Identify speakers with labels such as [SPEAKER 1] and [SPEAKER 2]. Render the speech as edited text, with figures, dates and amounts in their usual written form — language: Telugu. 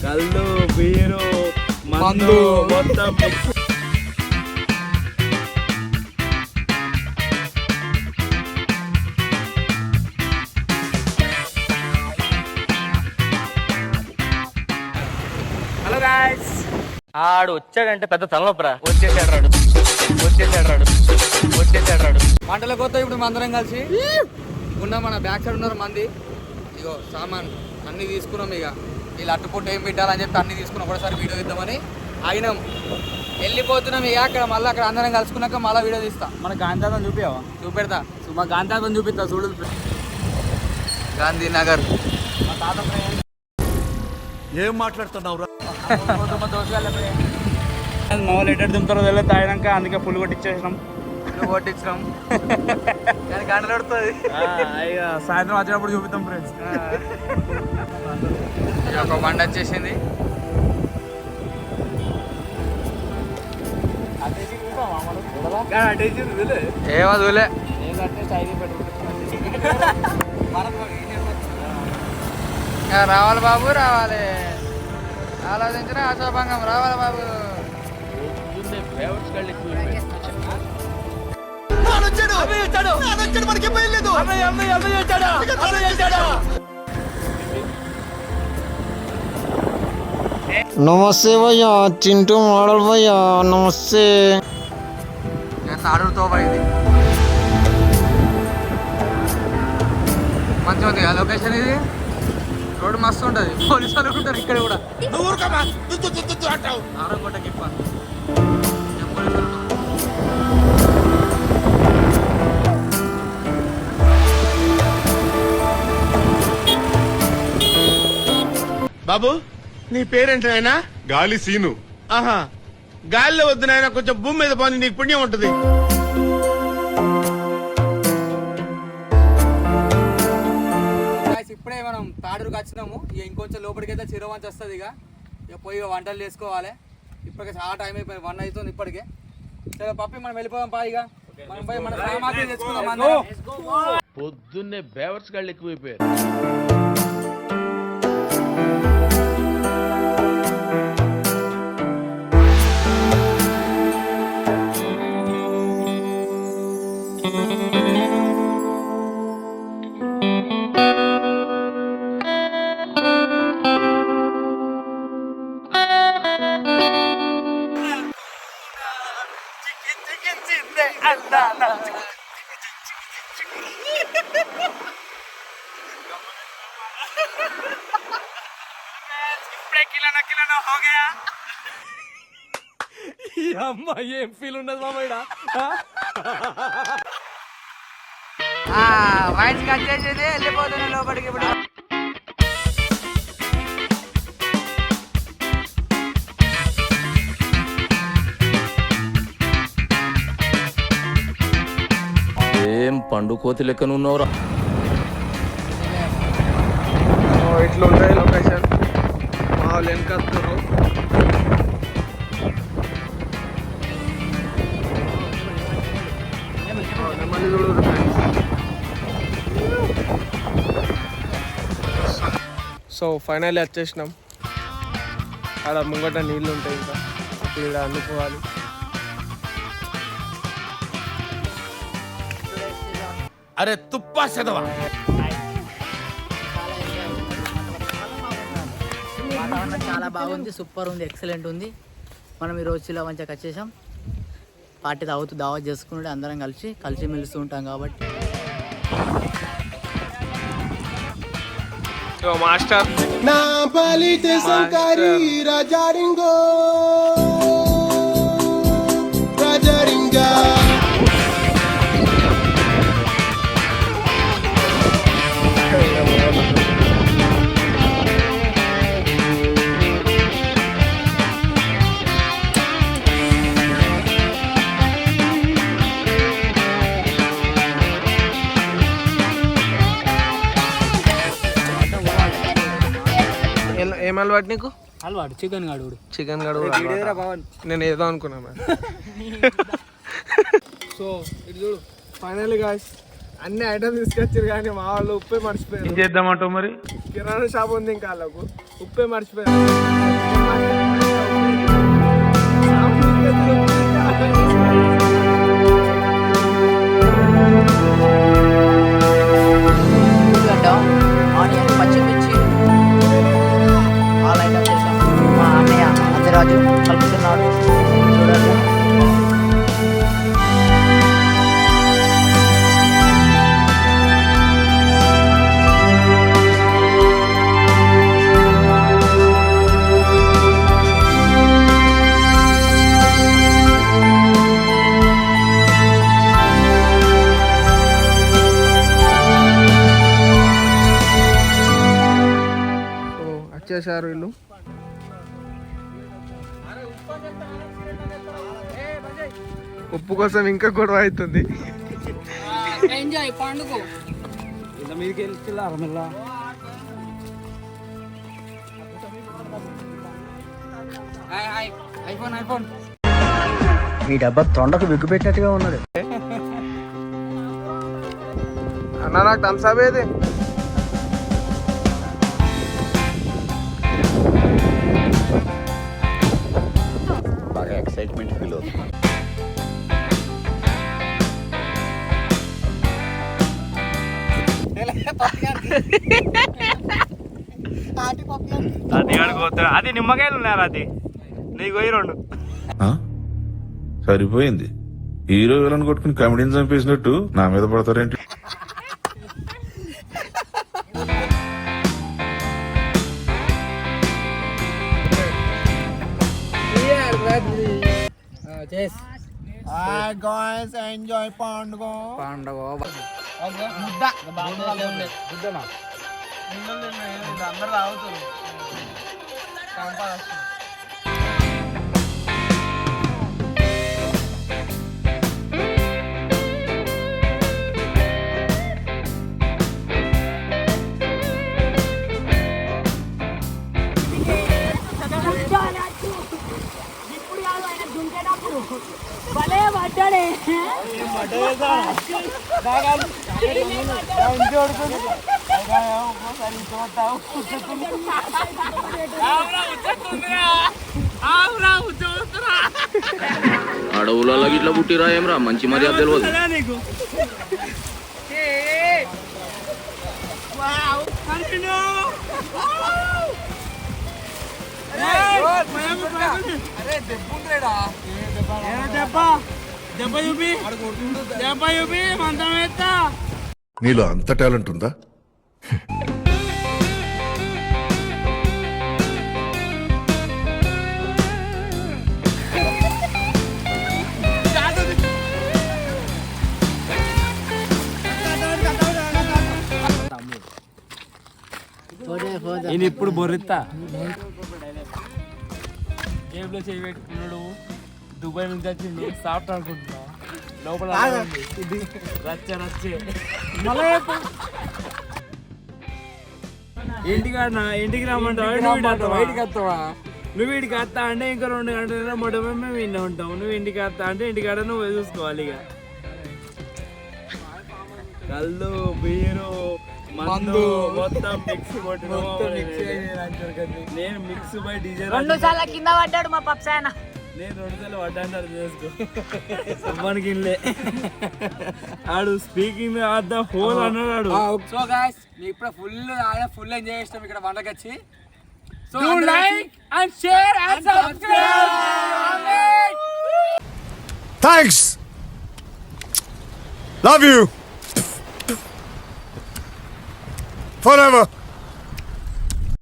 [SPEAKER 1] కళ్ళు బీరు మందు మొత్తం హలో గాయ్స్
[SPEAKER 2] ఆడు వచ్చాడంటే పెద్ద తలనొప్పరా. వచ్చేసాడు రాడు
[SPEAKER 3] మంటల కొత్త ఇప్పుడు అందరం కలిసి ఉన్నాం. మన బ్యాక్ సైడ్ ఉన్నారు మంది. ఇగో సామాన్ అన్ని తీసుకున్నాం. ఇక వీళ్ళు అట్టుపుట్టు ఏం పెట్టాలని చెప్పి అన్ని తీసుకున్నాం. ఒకసారి వీడియో తీద్దామని అయినాం. వెళ్ళిపోతున్నాం. ఇక అక్కడ అందరం కలుసుకున్నాక మళ్ళీ వీడియో తీస్తా.
[SPEAKER 1] మన గాంధారం చూపించావా?
[SPEAKER 3] చూపెడతా.
[SPEAKER 1] మా గాంధారం చూపిస్తా చూడు.
[SPEAKER 3] గాంధీనగర్
[SPEAKER 1] మా తాత
[SPEAKER 4] ఏం మాట్లాడుతున్నావు?
[SPEAKER 1] మా వాళ్ళు ఎక్కడ దింపుతారో తెలియదు తాగినాక, అందుకే పుల్లు కొట్టించేసినాం.
[SPEAKER 3] కానీ గంటలు పడుతుంది.
[SPEAKER 1] సాయంత్రం వచ్చినప్పుడు చూపిస్తాం ఫ్రెండ్స్.
[SPEAKER 3] ఒక బండి వచ్చేసింది. ఏమో దూలే రావాలి బాబు, రావాలి. ఆలోచించిన ఆశాభంగం రావాలి బాబు.
[SPEAKER 5] నమస్తే భయ్యా, చింటూ మోడల్ భయ్యా, నమస్తే.
[SPEAKER 3] తాడుతో పోయింది. మంచిగా ఉంది లొకేషన్. ఇది రోడ్డు మస్తు ఉంటుంది. పోలీసు వాళ్ళు ఉంటారు ఇక్కడ కూడా. ఆరోగ్య
[SPEAKER 4] బాబు, నీ పేరేంటి నాయనా?
[SPEAKER 6] గాలి సీను.
[SPEAKER 4] ఆహా, గాలిలో వద్దు నాయన, కొంచెం భూమి మీద పోనీ, నీకు పుణ్యం ఉంటుంది.
[SPEAKER 3] ఇప్పుడే మనం తాడూరుకి వచ్చినాము. ఇక ఇంకొంచెం లోపలికి అయితే చిరవంచి వస్తుంది. ఇక పోయి వంటలు చేసుకోవాలి. ఇప్పటికే చాలా టైం అయిపోయింది. 1 అవుతుంది ఇప్పటికే. సరే పప్పి, మనం వెళ్ళిపోదాం పా. ఇక మనం పోయి మన సామాగ్రి తెచ్చుకుందాం.
[SPEAKER 6] పొద్దున్నే బేవర్స్ గాళ్ళు ఎక్కువైపోయారు.
[SPEAKER 1] అమ్మ ఏం ఫీల్ ఉండదు మామయ్య.
[SPEAKER 3] వాయిస్కి వచ్చేసేది. వెళ్ళిపోతున్నా లోపలికి. ఇప్పుడు
[SPEAKER 2] ఏం పండు కోతి లెక్కనున్నావురా.
[SPEAKER 3] ఇట్లా ఉంటుంది లొకేషన్. మా వాళ్ళు వెనకస్తారు.
[SPEAKER 7] సో ఫైనల్లీ వచ్చేసినాం. ఆడ ముంగట నీళ్ళు ఉంటాయి. ఇంకా అప్పుడు ఇక్కడ అందుకోవాలి.
[SPEAKER 4] అరే తుప్పా చదవా.
[SPEAKER 8] వాతావరణం చాలా బాగుంది, సూపర్ ఉంది, ఎక్సలెంట్ ఉంది. మనం ఈరోజు చిలా మంచిగా వచ్చేసాం. పార్టీ దావత్ చేసుకుంటే అందరం కలిసి మెలుస్తూ ఉంటాం కాబట్టి.
[SPEAKER 7] మాస్టర్
[SPEAKER 5] నా పాలిట సంకారి రాజారింగో రాజారింగా.
[SPEAKER 7] ఏం అలవాటు నీకు?
[SPEAKER 1] అలవాటు చికెన్ గడు.
[SPEAKER 7] నేను ఏదో అనుకున్నాను. సో ఇది చూడు, ఫైనల్లీ గాయ్స్ అన్ని ఐటమ్స్ తీసుకొచ్చారు కానీ మా వాళ్ళు ఉప్పే మర్చిపోయారు.
[SPEAKER 1] ఏం చేద్దామంటావు మరి?
[SPEAKER 7] కిరాణా షాప్ ఉంది ఇంకా వాళ్ళకు ఉప్పే మర్చిపోయారు.
[SPEAKER 8] ఉల్లిగడ్డ, ఆనియన్, పచ్చిమిర్చి ఆల్ ఐటమ్స్ చేసాం. మా అన్నయ్య అజరాజు కలుపుతున్నాడు చూడండి.
[SPEAKER 7] వచ్చేసారు వీళ్ళు. ఉప్పు కోసం ఇంకా గొడవ అవుతుంది.
[SPEAKER 3] ఎంజాయ్ పండుగ.
[SPEAKER 1] ఇలా మీదకి వెళ్తున్నారు మళ్ళా.
[SPEAKER 3] ఐఫోన్
[SPEAKER 8] మీ డబ్బా తొండకు విగ్గు పెట్టినట్టుగా ఉన్నది.
[SPEAKER 7] అన్న నాకు థమ్స్అప్ ఏది?
[SPEAKER 5] బాగా ఎక్సైట్మెంట్ ఫీల్ అవుతుంది.
[SPEAKER 1] అది నిమ్మకాయలు ఉన్నారు. అది నీకు పోయి 2
[SPEAKER 6] సరిపోయింది. హీరో విలన్ కొట్టుకుని కమెడీని చంపేసినట్టు నా మీద పడతారేంటి?
[SPEAKER 7] ఎంజాయ్ పండుగ. అందరు రావుతారు.
[SPEAKER 9] భలే పడ్డాడే.
[SPEAKER 2] అడవులలో ఇట్లా పుట్టిరా ఏమరా మంచి మర్యాద తెలియదు.
[SPEAKER 6] నీలో అంత టాలెంట్ ఉందా?
[SPEAKER 1] నేను ఇప్పుడు బొర్రిస్తా. జేబులో చేయి పెట్టుకున్నాడు. దుబాయ్ నుంచి వచ్చింది. సాఫ్ట్ అనుకుంటున్నా. లోపల రచ్చే ఇంటికి రమ్మంటావు. బయటికి వస్తావా? నువ్వు ఇంటికి వస్తా అంటే ఇంకా 2 గంటల మొట్టమే మేము విన్నా ఉంటాం. నువ్వు ఇంటికి వస్తా అంటే ఇంటికాడ నువ్వు చూసుకోవాలి. ఇక కళ్ళు బీరు మందు మొత్తం మిక్స్ కొట్టిన. నేను మిక్స్ బై డీజే
[SPEAKER 9] 2 సార్లు కింద పడ్డాడు మా పప్సాయన.
[SPEAKER 1] నేను 2 సార్లు పడ్డాను. చేసుకో అవ్వనికి ఆడు స్పీకింగ్ ఆఫ్ ద హోల్ అన్నాడు.
[SPEAKER 3] సో గైస్ ఇప్పుడు ఫుల్ ఎంజాయ్ చేస్తాం ఇక్కడ వంటకి వచ్చి. So
[SPEAKER 1] like and share and subscribe.
[SPEAKER 5] Thanks. Love you. Forever.